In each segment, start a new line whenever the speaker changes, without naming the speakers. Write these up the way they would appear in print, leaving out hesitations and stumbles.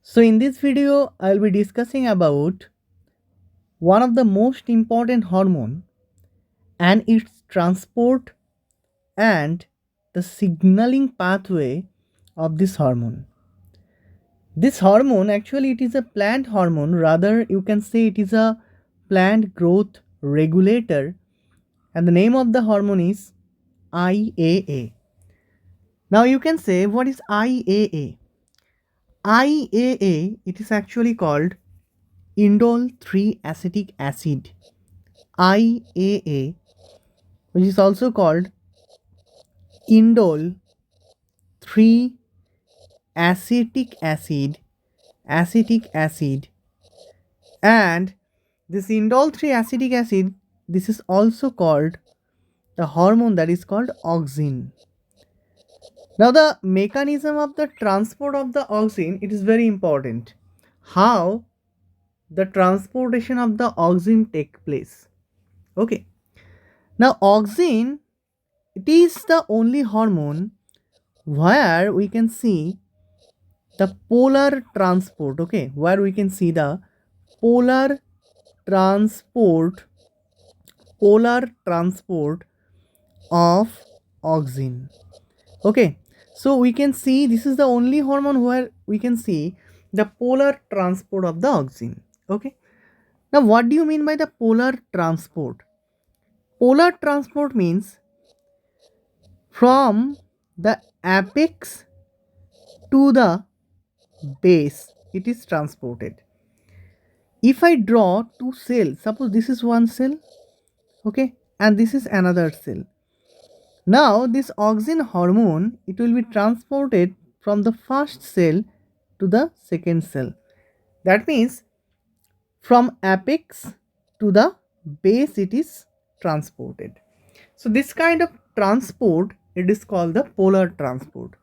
So in this video, I'll be discussing about one of the most important hormone and its transport and the signaling pathway of this hormone. This hormone actually it is a plant hormone, rather you can say it is a plant growth regulator, and the name of the hormone is IAA. Now you can say, what is IAA? IAA, it is actually called indole 3 acetic acid, IAA, which is also called indole 3 acetic acid, and this indole 3 acetic acid, this is also called the hormone that is called auxin. Now the mechanism of the transport of the auxin, it is very important. How the transportation of the auxin take place. Okay. Now auxin, it is the only hormone where we can see the polar transport. Okay, where we can see the polar transport polar transport of auxin. Okay, so we can see this is the only hormone where we can see the polar transport of the auxin. Okay, now what do you mean by the polar transport? Polar transport means from the apex to the base it is transported. If I draw two cells, suppose this is one cell, okay, and this is another cell. Now this auxin hormone, it will be transported from the first cell to the second cell. That means from apex to the base it is transported. So this kind of transport, it is called the polar transport.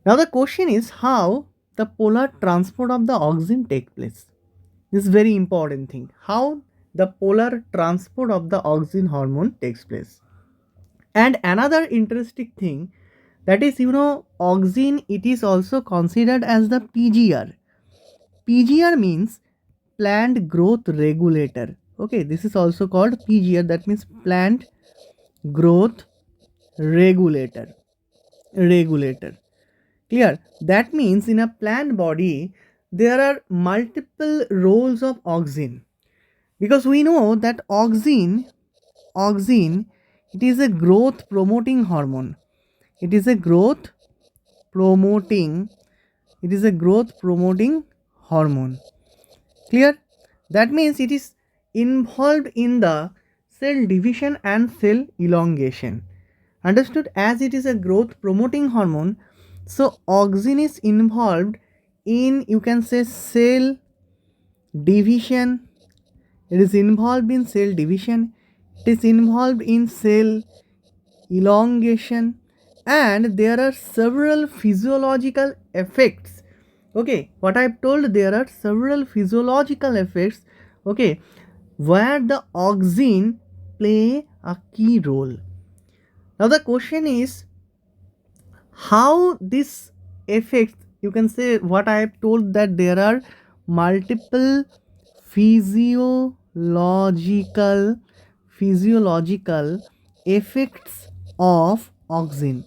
Now the question is how the polar transport of the auxin take place. This is very important thing. How the polar transport of the auxin hormone takes place. And another interesting thing, that is, auxin, it is also considered as the PGR. PGR means plant growth regulator. Okay, this is also called PGR, that means plant growth regulator. Clear? That means in a plant body there are multiple roles of auxin, because we know that auxin, it is a growth promoting hormone. It is a growth promoting hormone. Clear? That means it is involved in the cell division and cell elongation. Understood? As it is a growth promoting hormone, so auxin is involved in, you can say, cell division. It is involved in cell division. It is involved in cell elongation, and there are several physiological effects. Okay, what I've told, there are several physiological effects, okay, where the auxin play a key role. Now the question is how this affects, you can say, what I have told, that there are multiple physiological effects of auxin.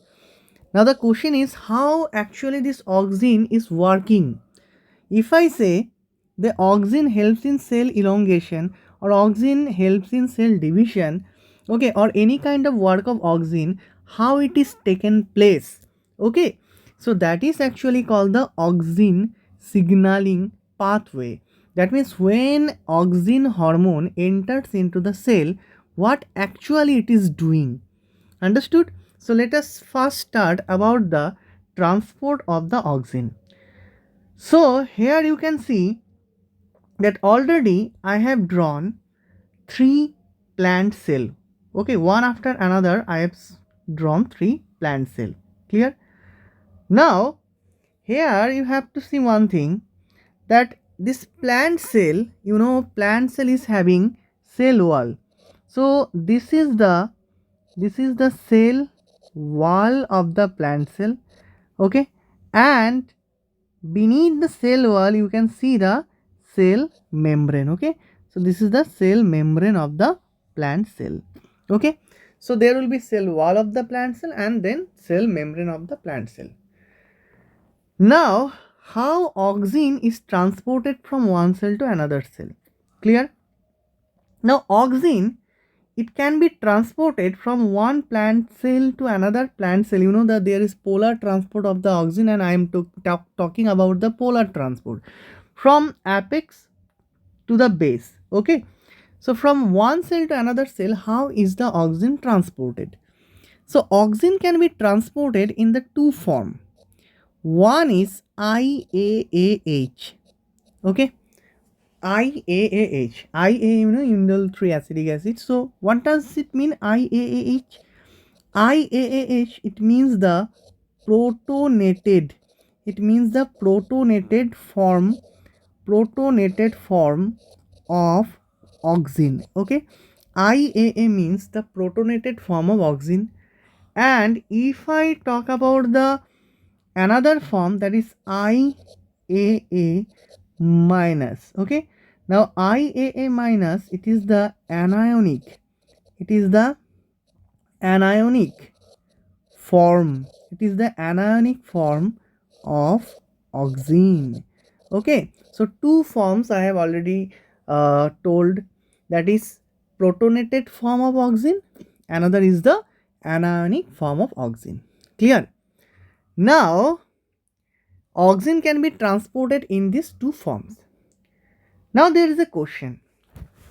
Now the question is how actually this auxin is working. If I say the auxin helps in cell elongation, or auxin helps in cell division, okay, or any kind of work of auxin, how it is taken place, okay, so that is actually called the auxin signaling pathway. That means when auxin hormone enters into the cell, what actually it is doing. Understood? So let us first start about the transport of the auxin. So here you can see that already I have drawn three plant cell. Okay, one after another I have drawn three plant cell. Clear? Now here you have to see one thing, that this plant cell, plant cell is having cell wall. So this is the cell wall of the plant cell. Okay, and beneath the cell wall you can see the cell membrane. Okay, so this is the cell membrane of the plant cell. Okay, so there will be cell wall of the plant cell and then cell membrane of the plant cell. Now, how auxin is transported from one cell to another cell? Clear? Now, auxin, it can be transported from one plant cell to another plant cell. You know that there is polar transport of the auxin, and I am talking about the polar transport from apex to the base. Okay, so from one cell to another cell, how is the auxin transported? So auxin can be transported in the two form. One is IAAH. Okay, IAAH. IA, you know, indole triacidic acid. So what does it mean, IAAH? IAAH, it means the protonated. It means the protonated form of auxin. Okay, IAA means the protonated form of auxin. And if I talk about the another form, that is IAA minus. Okay, now IAA minus, it is the anionic. It is the anionic form. It is the anionic form of auxin. Okay, so two forms I have already told, that is protonated form of auxin, another is the anionic form of auxin. Clear? Now auxin can be transported in these two forms. Now there is a question.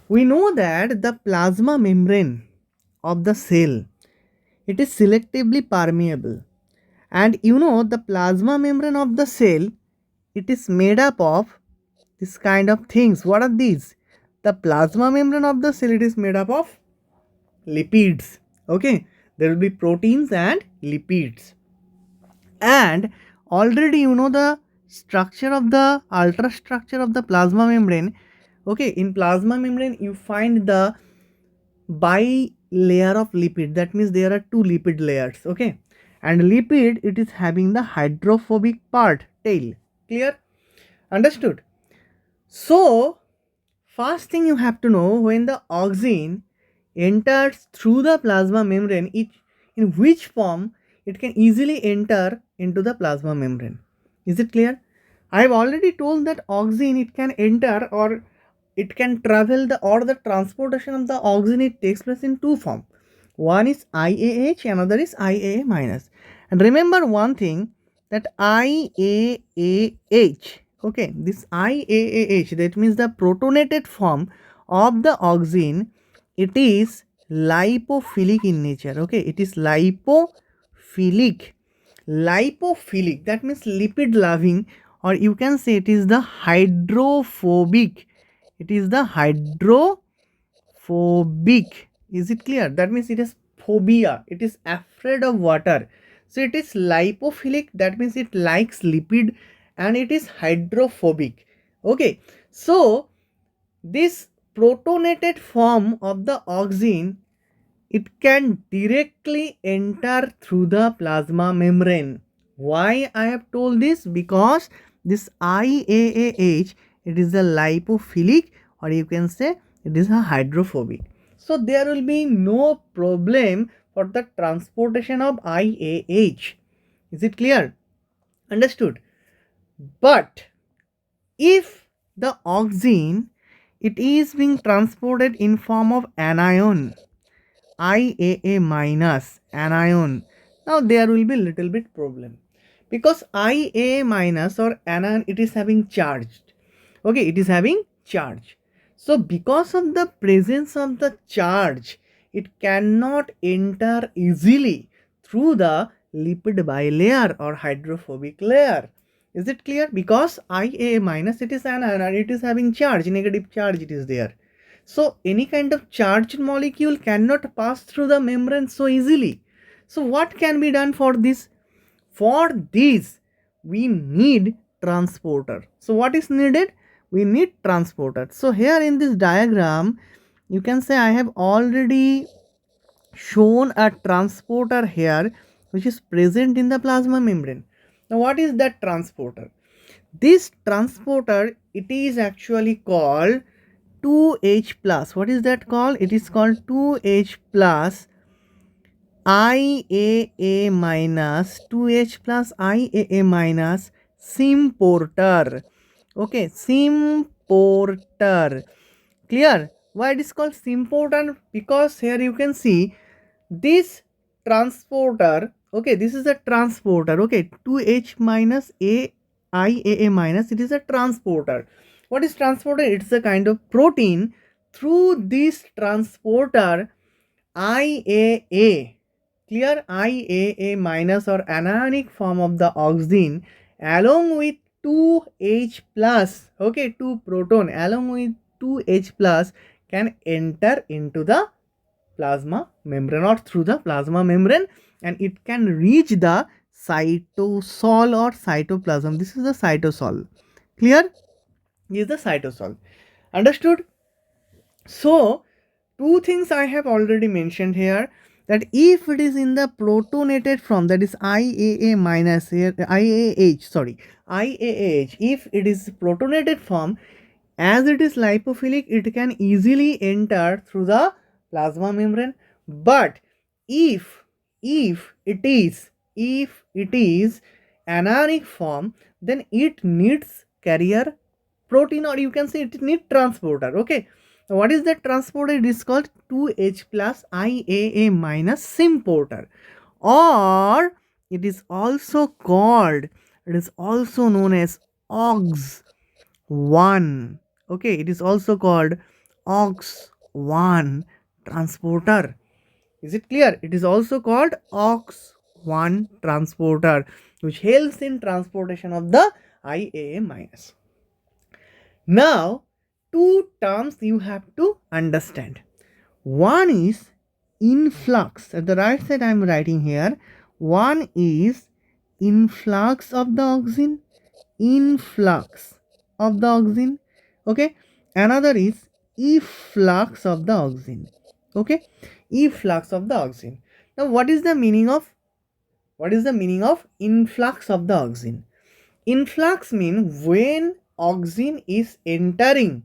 We know that the plasma membrane of the cell, it is selectively permeable, and you know the plasma membrane of the cell, it is made up of this kind of things. What are these? The plasma membrane of the cell, it is made up of lipids. Okay, there will be proteins and lipids. And already you know the structure of the ultrastructure of the plasma membrane. Okay, in plasma membrane you find the bi-layer of lipid. That means there are two lipid layers. Okay, and lipid, it is having the hydrophobic part, tail. Clear? Understood? So first thing you have to know, when the auxin enters through the plasma membrane, in which form it can easily enter into the plasma membrane. Is it clear? I have already told that auxin, it can enter or it can travel the transportation of the auxin, it takes place in two forms. One is IAH, another is IAA minus. And remember one thing, that IAAH, okay, this IAAH, that means the protonated form of the auxin, it is lipophilic in nature. Okay, it is lipophilic. Lipophilic, that means lipid loving, or you can say it is the hydrophobic. It is the hydrophobic. Is it clear? That means it is phobia. It is afraid of water. So it is lipophilic. That means it likes lipid, and it is hydrophobic. Okay. So this protonated form of the auxin, it can directly enter through the plasma membrane. Why I have told this? Because this IAAH, it is a lipophilic, or you can say it is a hydrophobic. So there will be no problem for the transportation of IAH. Is it clear? Understood? But if the auxin, it is being transported in form of anion, IAA minus anion, now there will be little bit problem, because IAA minus or anion, it is having charged. Okay, it is having charge. So because of the presence of the charge, it cannot enter easily through the lipid bilayer or hydrophobic layer. Is it clear? Because IAA minus, it is anion and it is having charge, negative charge it is there. So any kind of charged molecule cannot pass through the membrane so easily. So what can be done for this? For this, we need transporter. So what is needed? We need transporter. So here in this diagram, you can say I have already shown a transporter here, which is present in the plasma membrane. Now what is that transporter? This transporter, it is actually called 2H plus. What is that called? It is called 2H plus IAA minus, 2H plus IAA minus symporter. Okay, symporter. Clear? Why it is called symporter? Because here you can see this transporter. Okay, this is a transporter. Okay, 2H minus IAA minus, it is a transporter. What is transporter? It's a kind of protein. Through this transporter, IAA, clear, IAA minus or anionic form of the auxin along with 2H plus, okay, 2 proton along with 2H plus can enter into the plasma membrane or through the plasma membrane, and it can reach the cytosol or cytoplasm. This is the cytosol. Clear? This is the cytosol. Understood? So, two things I have already mentioned here, that if it is in the protonated form, that is IAA minus here, IAH, if it is protonated form, as it is lipophilic, it can easily enter through the plasma membrane. But if it is anionic form, then it needs carrier protein, or you can say it needs transporter. Okay, what is that transporter? It is called 2H plus IAA minus symporter, or it is also called, it is also known as Auxin. Okay, it is also called Auxin transporter. Is it clear? It is also called Auxin transporter, which helps in transportation of the IAA minus. Now, two terms you have to understand. One is influx. At the right side I am writing here. One is influx of the auxin. Influx of the auxin. Okay. Another is efflux of the auxin. Okay. Efflux of the auxin. Now what is the meaning of influx of the auxin? Influx means when auxin is entering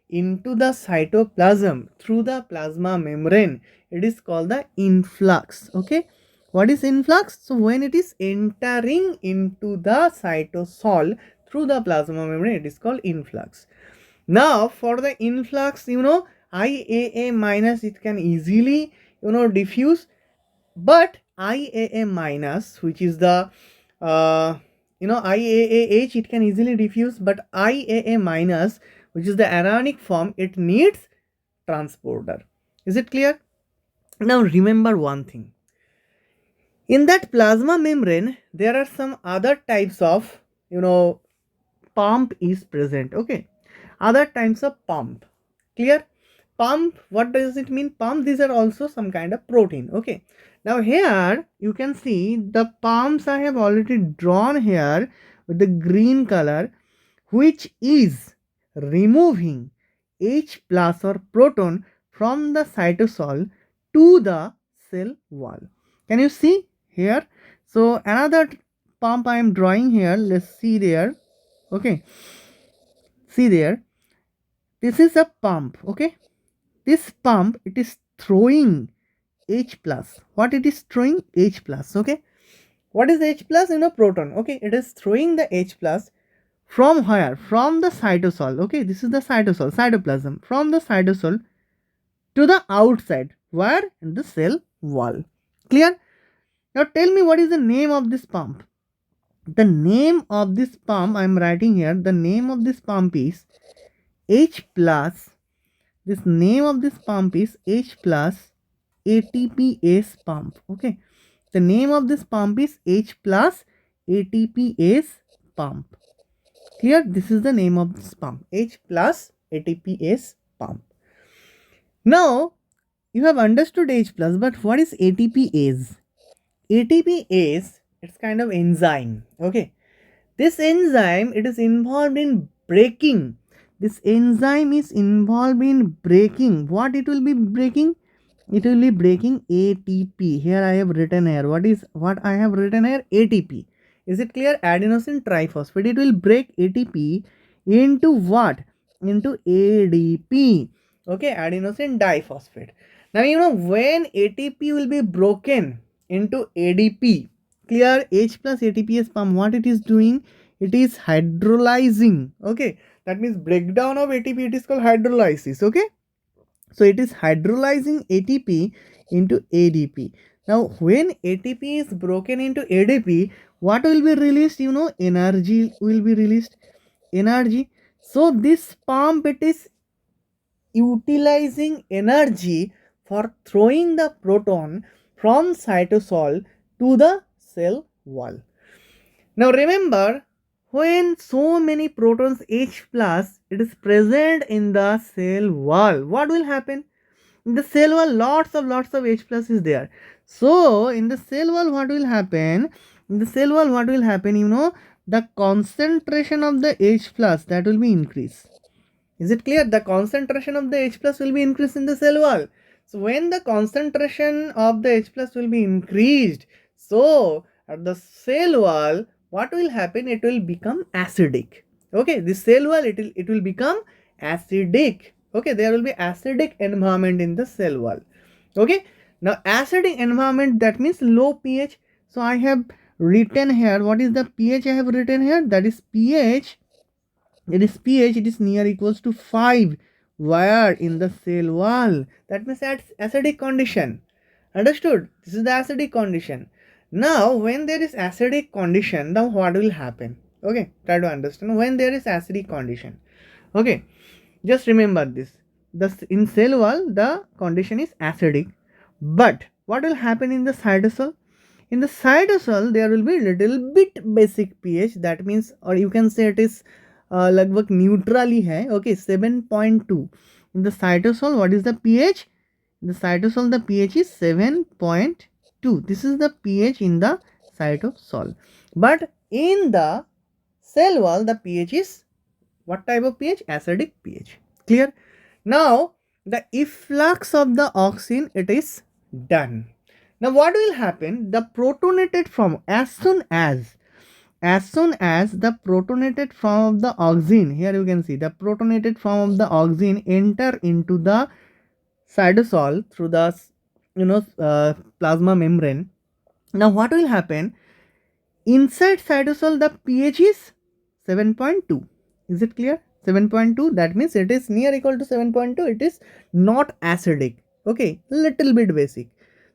into the cytoplasm through the plasma membrane, it is called the influx. Okay, what is influx? So when it is entering into the cytosol through the plasma membrane, it is called influx. Now for the influx, IAA minus, it can easily diffuse, but IAA minus, which is the IAAH, it can easily diffuse, but IAA minus, which is the anionic form, it needs transporter. Is it clear? Now remember one thing. In that plasma membrane, there are some other types of, pump is present. Okay. Other types of pump. Clear? Pump, what does it mean? Pump, these are also some kind of protein. Okay. Now here you can see the pumps I have already drawn here with the green color, which is removing H plus or proton from the cytosol to the cell wall. Can you see here? So another pump I am drawing here. Let's see there. Okay. See there. This is a pump. Okay. This pump, it is throwing H plus. What it is throwing? H plus. Okay. What is H plus? Proton. Okay. It is throwing the H plus from where? From the cytosol. Okay. This is the cytosol, cytoplasm. From the cytosol to the outside. Where? In the cell wall. Clear? Now tell me, what is the name of this pump? The name of this pump I am writing here. The name of this pump is H plus. This name of this pump is H plus ATPase pump. Okay. The name of this pump is H plus ATPase pump. Clear? This is the name of this pump. H plus ATPase pump. Now, you have understood H plus, but what is ATPase? ATPase, it's kind of enzyme. Okay. This enzyme, it is involved in breaking. This enzyme is involved in breaking. What it will be breaking? It will be breaking ATP. Here I have written here. What I have written here? ATP. Is it clear? Adenosine triphosphate. It will break ATP into what? Into ADP. Okay, adenosine diphosphate. Now you know when ATP will be broken into ADP. Clear? H plus ATP sperm. What it is doing? It is hydrolyzing. Okay, that means breakdown of ATP. It is called hydrolysis. Okay, so it is hydrolyzing ATP into ADP. Now, when ATP is broken into ADP, what will be released? You know, energy will be released. Energy. So, this pump, it is utilizing energy for throwing the proton from cytosol to the cell wall. Now, remember, when so many protons H plus it is present in the cell wall, what will happen? In the cell wall, lots of H plus is there. So in the cell wall, what will happen? In the cell wall, what will happen? You know, the concentration of the H plus that will be increased. Is it clear? The concentration of the H plus will be increased in the cell wall. So when the concentration of the H plus will be increased, so at the cell wall, what will happen? It will become acidic. Okay, the cell wall, it will become acidic. Okay, there will be acidic environment in the cell wall. Okay, now acidic environment, that means low pH. So I have written here, what is the pH I have written here? That is pH. It is pH, it is near equals to 5. Where? In the cell wall. That means at acidic condition. Understood? This is the acidic condition. Now, when there is acidic condition, then what will happen? Okay, try to understand. When there is acidic condition. Okay, just remember this. In cell wall, the condition is acidic. But what will happen in the cytosol? In the cytosol, there will be little bit basic pH. That means, or you can say it is लगभग neutral ही है. Okay, 7.2. In the cytosol, what is the pH? In the cytosol, the pH is 7.2. This is the pH in the cytosol. But in the cell wall, the pH is what type of pH? Acidic pH. Clear? Now, the efflux of the auxin, it is done. Now, what will happen? The protonated form, as soon as the protonated form of the auxin, here you can see the protonated form of the auxin enter into the cytosol through the plasma membrane. Now, what will happen? Inside cytosol, the pH is 7.2. Is it clear? 7.2, that means it is near equal to 7.2. It is not acidic. Okay, little bit basic.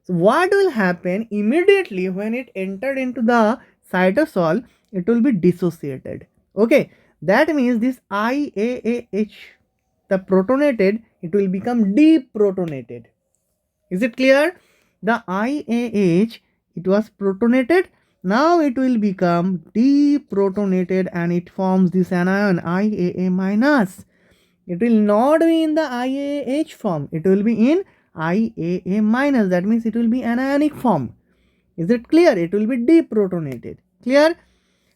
So what will happen immediately when it entered into the cytosol? It will be dissociated. Okay, that means this IAAH, the protonated, it will become deprotonated. Is it clear? The IAH, it was protonated. Now it will become deprotonated and it forms this anion IAA minus. It will not be in the IAH form. It will be in IAA minus. That means it will be anionic form. Is it clear? It will be deprotonated. Clear?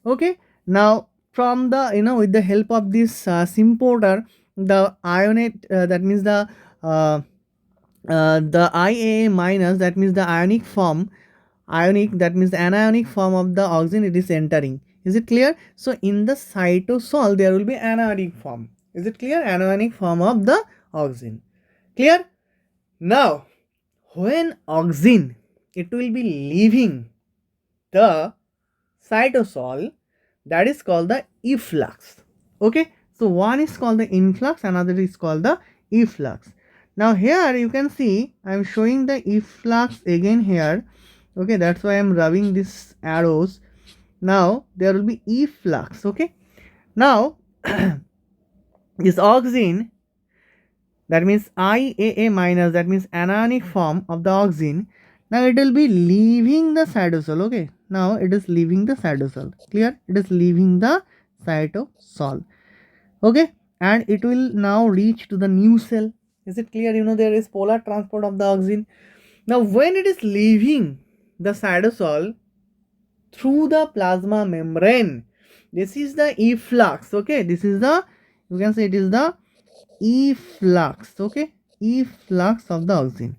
Okay. Now from the with the help of this symporter, the ionate that means the IAA minus, that means the ionic form, that means the anionic form of the auxin, it is entering. Is it clear? So in the cytosol there will be anionic form. Is it clear? Anionic form of the auxin. Clear? Now when auxin, it will be leaving the cytosol, that is called the efflux. Okay, so one is called the influx, another is called the efflux. Now here you can see I am showing the efflux again here. Okay, that's why I am rubbing these arrows. Now there will be efflux. Okay, now this auxin, that means IAA minus, that means anionic form of the auxin. Now it will be leaving the cytosol. Okay, now it is leaving the cytosol. Clear? It is leaving the cytosol. Okay, and it will now reach to the new cell. Is it clear? There is polar transport of the auxin. Now when it is leaving the cytosol through the plasma membrane, this is the efflux. Okay, this is the, you can say it is the efflux. Okay, efflux of the auxin.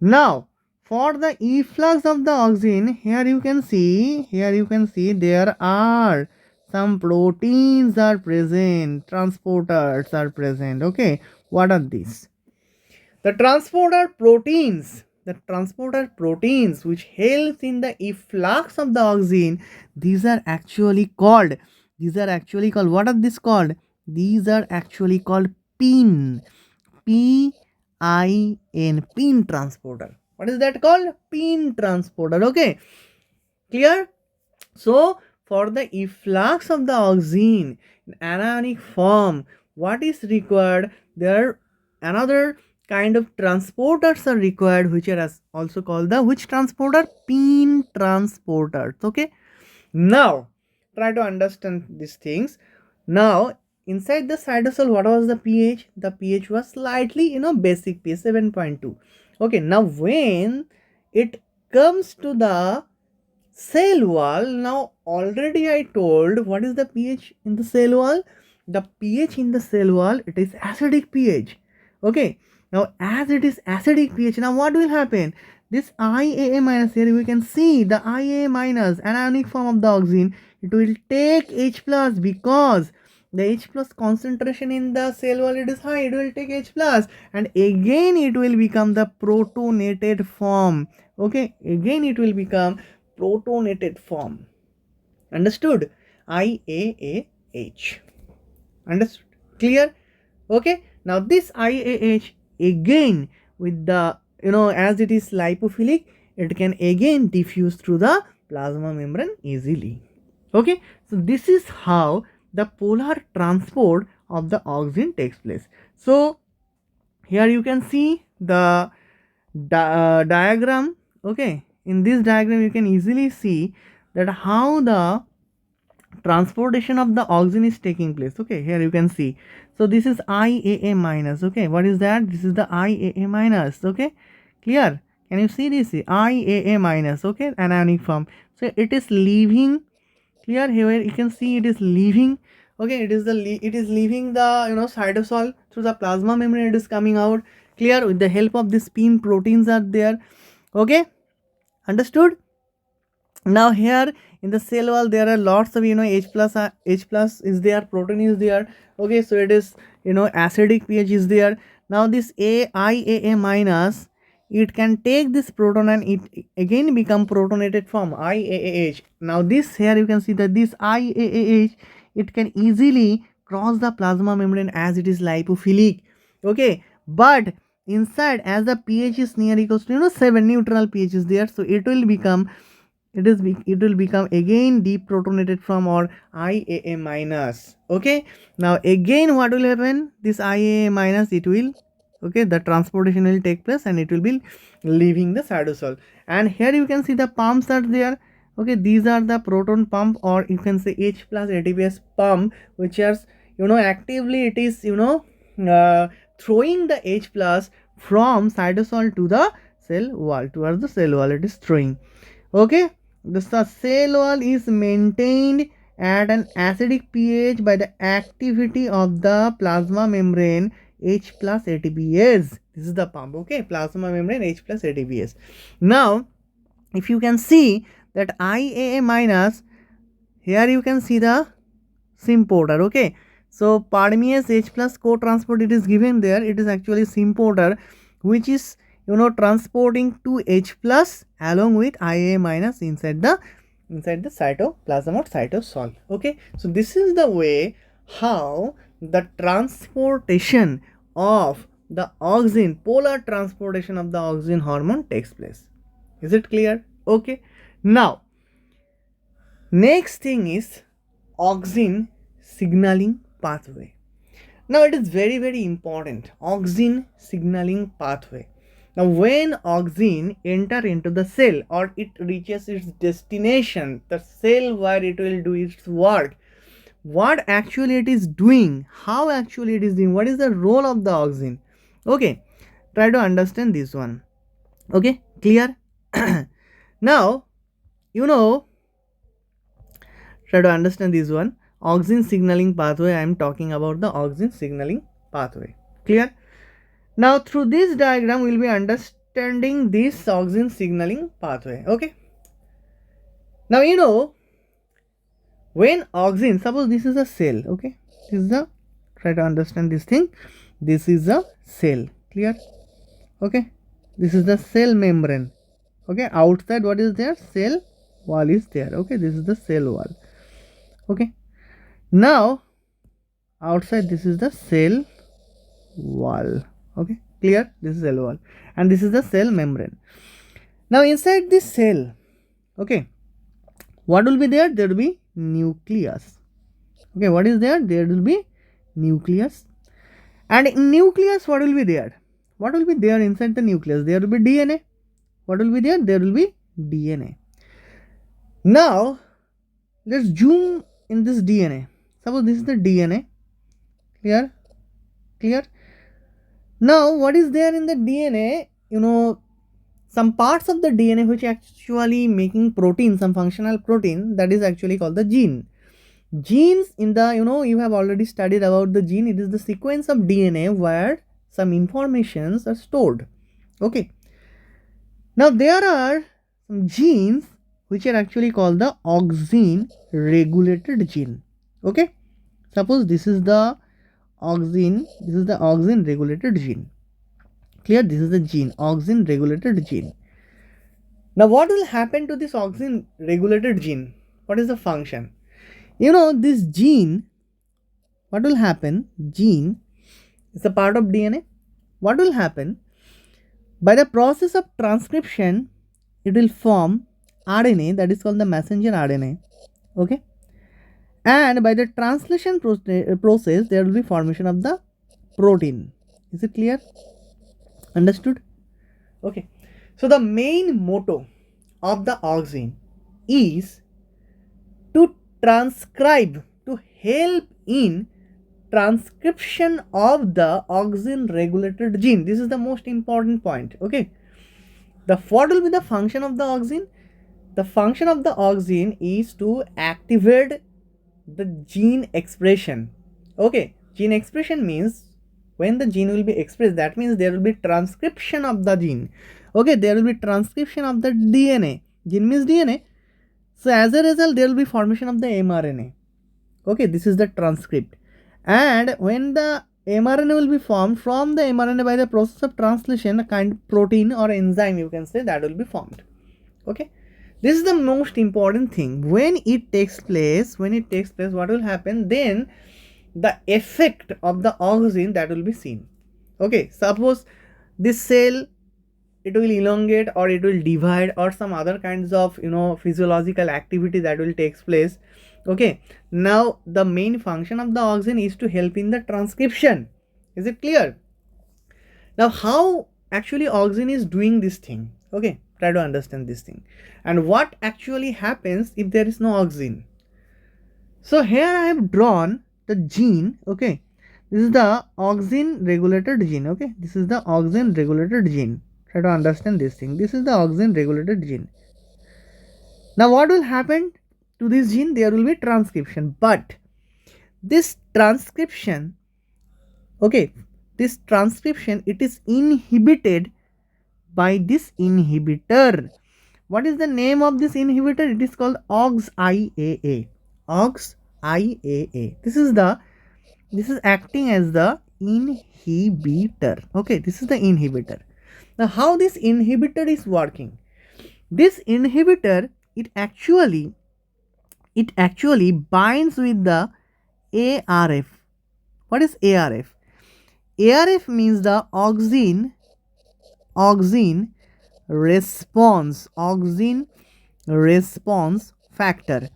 Now for the efflux of the auxin, here you can see there are some proteins are present, transporters are present. Okay, what are these? The transporter proteins which helps in the efflux of the auxin, these are actually called, what are these called? These are actually called pin, PIN, pin transporter. What is that called? Pin transporter. Okay, clear? So for the efflux of the auxin in anionic form, what is required? There are another kind of transporters are required, which are also called the which transporter? Pin transporters. Okay. Now try to understand these things. Now inside the cytosol, what was the pH? The pH was slightly, basic pH 7.2. Okay. Now when it comes to the cell wall, now already I told what is the pH in the cell wall. The pH in the cell wall, it is acidic pH. Okay, now as it is acidic pH, now what will happen? This IAA minus, here we can see the IAA minus anionic form of the auxin, it will take H plus because the H plus concentration in the cell wall it is high, it will take H plus, and again it will become the protonated form. Okay, again it will become protonated form. Understood? IAAH. Understood? Clear? Okay. Now this IAH again with the, as it is lipophilic, it can again diffuse through the plasma membrane easily. Okay. So this is how the polar transport of the auxin takes place. So here you can see the diagram. Okay, in this diagram you can easily see that how the transportation of the auxin is taking place. Okay, here you can see, so this is IAA minus. Okay, what is that? This is the IAA minus. Okay, clear? Can you see this? IAA minus. Okay, anionic form. So it is leaving. Clear? Here you can see it is leaving. Okay, it is leaving the, cytosol through the plasma membrane. It is coming out. Clear? With the help of the spin proteins are there. Okay, understood? Now here in the cell wall there are lots of, H plus is there, protein is there. Okay, so it is, acidic pH is there. Now this IAA minus, it can take this proton and it again become protonated form IAAH. Now this, here you can see that this IAAH, it can easily cross the plasma membrane as it is lipophilic. Okay, but inside, as the pH is near equals to, 7, neutral pH is there, so it will become again deprotonated from or IAA minus. Okay, now again what will happen? This IAA minus, it will, okay, the transportation will take place and it will be leaving the cytosol. And here you can see the pumps are there. Okay, these are the proton pump, or you can say H plus ATPase pump, which are, actively it is, throwing the H plus from cytosol to the cell wall, towards the cell wall it is throwing. Okay, the cell wall is maintained at an acidic pH by the activity of the plasma membrane H plus ATPase. This is the pump. Okay, plasma membrane H plus ATPase. Now if you can see that IAA minus, here you can see the symporter. Okay, so permease H plus co-transport, it is given there. It is actually symporter which is, transporting to H plus along with IAA minus inside the cytoplasm or cytosol. Okay, so this is the way how the transportation of the auxin, polar transportation of the auxin hormone takes place. Is it clear? Okay, now next thing is auxin signaling pathway. Now it is very, very important, auxin signaling pathway. Now when auxin enter into the cell or it reaches its destination, the cell where it will do its work, what actually it is doing, how actually it is doing, what is the role of the auxin? Okay, try to understand this one. Okay, clear? Now, try to understand this one. Auxin signaling pathway, I am talking about the auxin signaling pathway. Clear? Now through this diagram we will be understand understanding this auxin signaling pathway. Okay. Now when auxin, suppose this is a cell. Okay, this is a, try to understand this thing. This is a cell. Clear? Okay, this is the cell membrane. Okay, outside what is there? Cell wall is there. Okay, this is the cell wall. Okay, now outside this is the cell wall. Okay, clear? This is cell wall and this is the cell membrane. Now inside this cell, okay, what will be there? There will be nucleus. Okay, what is there? There will be nucleus. And in nucleus, what will be there? What will be there inside the nucleus? There will be DNA. What will be there? There will be DNA. Now, let's zoom in this DNA. Suppose this is the DNA. Clear? Clear? Now, what is there in the DNA? Some parts of the DNA which actually making protein, some functional protein, that is actually called the gene. Genes in the, you have already studied about the gene. It is the sequence of DNA where some informations are stored. Okay. Now there are some genes which are actually called the auxin regulated gene. Okay. Suppose this is the auxin regulated gene. Clear? This is the gene, auxin regulated gene. Now what will happen to this auxin regulated gene? What is the function? This gene, what will happen? Gene is a part of DNA. What will happen? By the process of transcription, it will form RNA, that is called the messenger RNA. Okay. And by the translation process, there will be formation of the protein. Is it clear? Understood? Okay. So the main motto of the auxin is to transcribe, to help in transcription of the auxin regulated gene. This is the most important point. Okay. What will be the function of the auxin? The function of the auxin is to activate the gene expression. Okay. Gene expression means when the gene will be expressed, that means there will be transcription of the gene. Okay. There will be transcription of the DNA. Gene means DNA. So as a result, there will be formation of the mRNA. Okay, this is the transcript. And when the mRNA will be formed, from the mRNA by the process of translation, a kind of protein or enzyme, you can say, that will be formed. Okay, this is the most important thing. When it takes place, what will happen? Then the effect of the auxin, that will be seen. Okay, suppose this cell, it will elongate or it will divide or some other kinds of physiological activity that will take place. Okay, now the main function of the auxin is to help in the transcription. Is it clear? Now how actually auxin is doing this thing? Okay, try to understand this thing. And what actually happens if there is no auxin? So here I have drawn the gene. Okay, this is the auxin regulated gene. Okay, this is the auxin regulated gene. Try to understand this thing. This is the auxin regulated gene. Now what will happen to this gene? There will be transcription, but this transcription, okay, this transcription, it is inhibited by this inhibitor. What is the name of this inhibitor? It is called AuxIAA. AuxIAA. This is acting as the inhibitor. Okay, this is the inhibitor. Now how this inhibitor is working? This inhibitor, it actually binds with the ARF. What is ARF? ARF means the auxin response factor.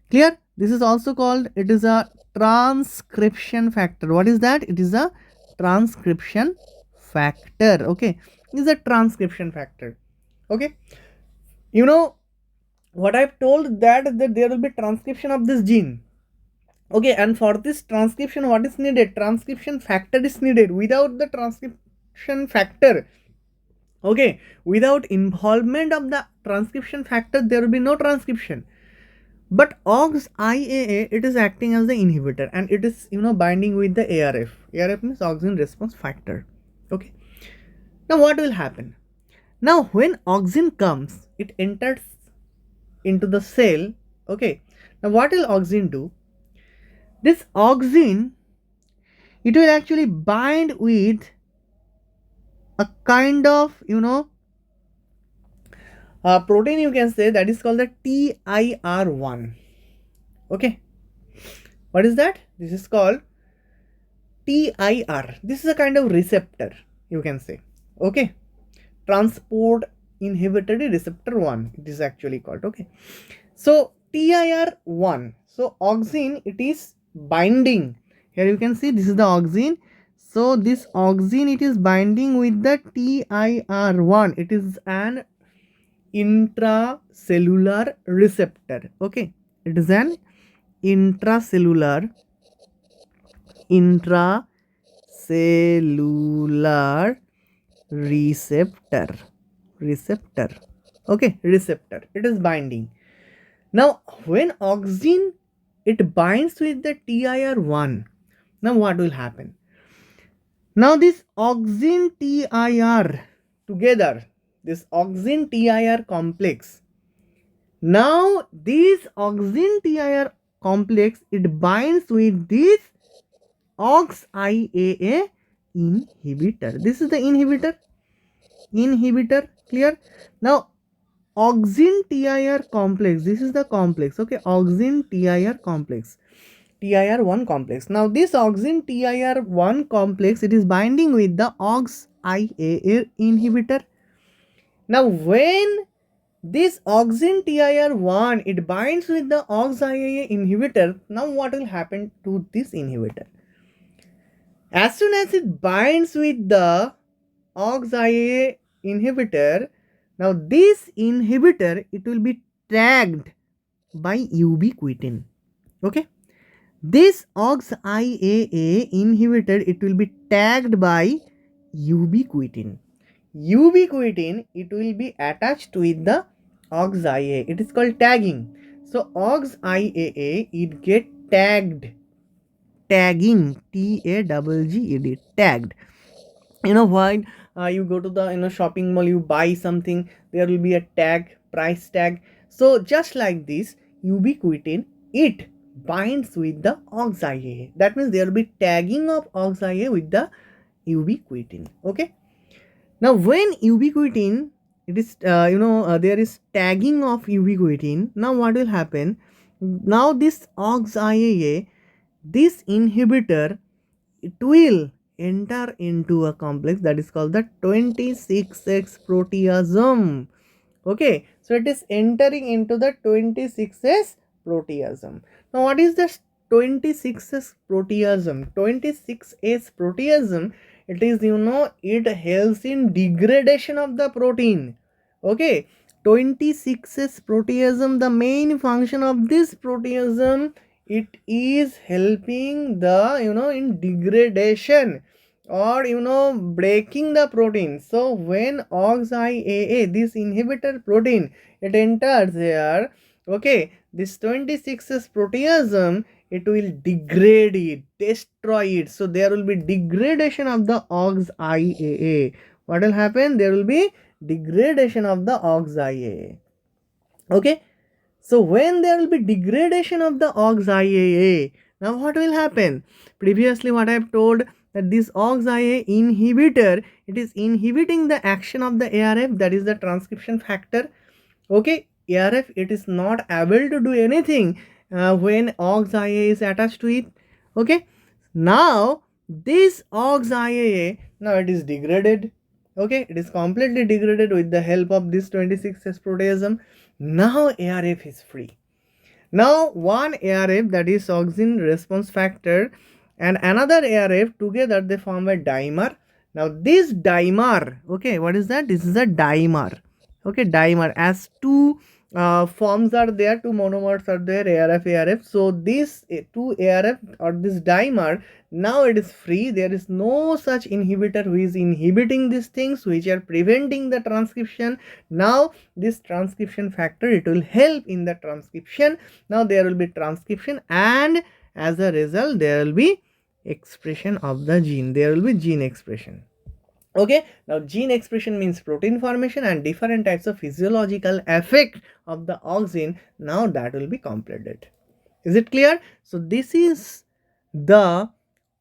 Clear? This is also called, it is a transcription factor. What is that? It is a transcription factor. Okay, it is a transcription factor. Okay, what I've told that there will be transcription of this gene. Okay, and for this transcription, what is needed? Transcription factor is needed. Without the transcription factor, okay, without involvement of the transcription factor, there will be no transcription. But AuxIAA, it is acting as the inhibitor and it is binding with the ARF. ARF means auxin response factor. Okay, now what will happen? Now when auxin comes, it enters into the cell. Okay, now what will auxin do? This auxin, it will actually bind with a kind of, protein, you can say, that is called the TIR1. Okay, what is that? This is called TIR. This is a kind of receptor, you can say. Okay, transport inhibitory receptor 1, it is actually called. Okay, so TIR1, so auxin, it is binding. Here you can see this is the auxin. So this auxin, it is binding with the TIR1. It is an intracellular receptor. Okay, it is an intracellular receptor. Okay, receptor, it is binding. Now when auxin, it binds with the TIR1, now what will happen? Now this auxin TIR together, this auxin TIR complex, now this auxin TIR complex, it binds with this AuxIAA inhibitor. This is the inhibitor. Clear? Now auxin TIR complex, this is the complex. Okay, auxin TIR complex, TIR1 complex. Now this auxin TIR1 complex, it is binding with the AuxIAA inhibitor. Now when this auxin TIR1, it binds with the AuxIAA inhibitor, now what will happen to this inhibitor? As soon as it binds with the AuxIAA inhibitor, now this inhibitor, it will be tagged by ubiquitin. Okay, this AuxIAA inhibitor, it will be tagged by ubiquitin. Ubiquitin, it will be attached with the AuxIAA. It is called tagging. So AuxIAA, it get tagged. Tagging, TAGGED, tagged. Why you go to the shopping mall, you buy something, there will be a tag, price tag. So just like this, ubiquitin, it binds with the AuxIAA. That means there will be tagging of AuxIAA with the ubiquitin. Okay, now when ubiquitin, it is there is tagging of ubiquitin, now what will happen? Now this AuxIAA, this inhibitor, it will enter into a complex that is called the 26S proteasome. Okay, so it is entering into the 26S proteasome. Now what is the 26S proteasome? 26S proteasome, it is, it helps in degradation of the protein. Okay, 26S proteasome, the main function of this proteasome, it is helping the, in degradation or, breaking the protein. So when AuxIAA, this inhibitor protein, it enters here, okay, this 26S proteasome, it will degrade it, destroy it. So there will be degradation of the AuxIAA. What will happen? There will be degradation of the AuxIAA. Okay, so when there will be degradation of the AuxIAA, now what will happen? Previously what I have told, that this AuxIAA inhibitor, it is inhibiting the action of the ARF, that is the transcription factor. Okay, ARF, it is not able to do anything when AuxIAA is attached to it. Okay, now this AuxIAA, now it is degraded. Okay, it is completely degraded with the help of this 26S proteasome. Now ARF is free. Now one ARF, that is auxin response factor, and another ARF, together they form a dimer. Now this dimer, okay, what is that? This is a dimer. Okay, dimer, as two forms are there, two monomers are there, ARF. So this two ARF or this dimer, now it is free. There is no such inhibitor who is inhibiting these things, which are preventing the transcription. Now this transcription factor, it will help in the transcription. Now there will be transcription, and as a result there will be expression of the gene. There will be gene expression. Okay, now gene expression means protein formation and different types of physiological effect of the auxin. Now that will be completed. Is it clear? So this is the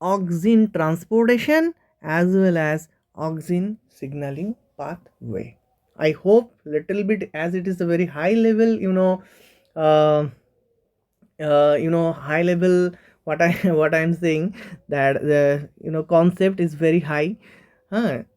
auxin transportation as well as auxin signaling pathway. I hope little bit, as it is a very high level, uh, high level, what I what I'm saying, that the concept is very high.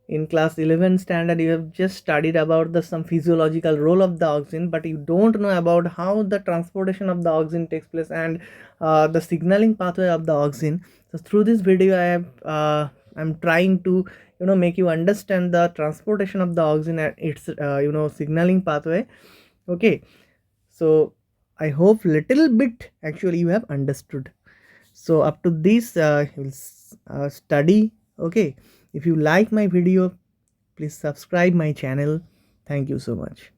In class 11 standard you have just studied about the some physiological role of the auxin, but you don't know about how the transportation of the auxin takes place, and the signaling pathway of the auxin. So through this video I'm trying to make you understand the transportation of the auxin and its signaling pathway. Okay, so I hope little bit actually you have understood. So up to this you will study. Okay, if you like my video, please subscribe my channel. Thank you so much.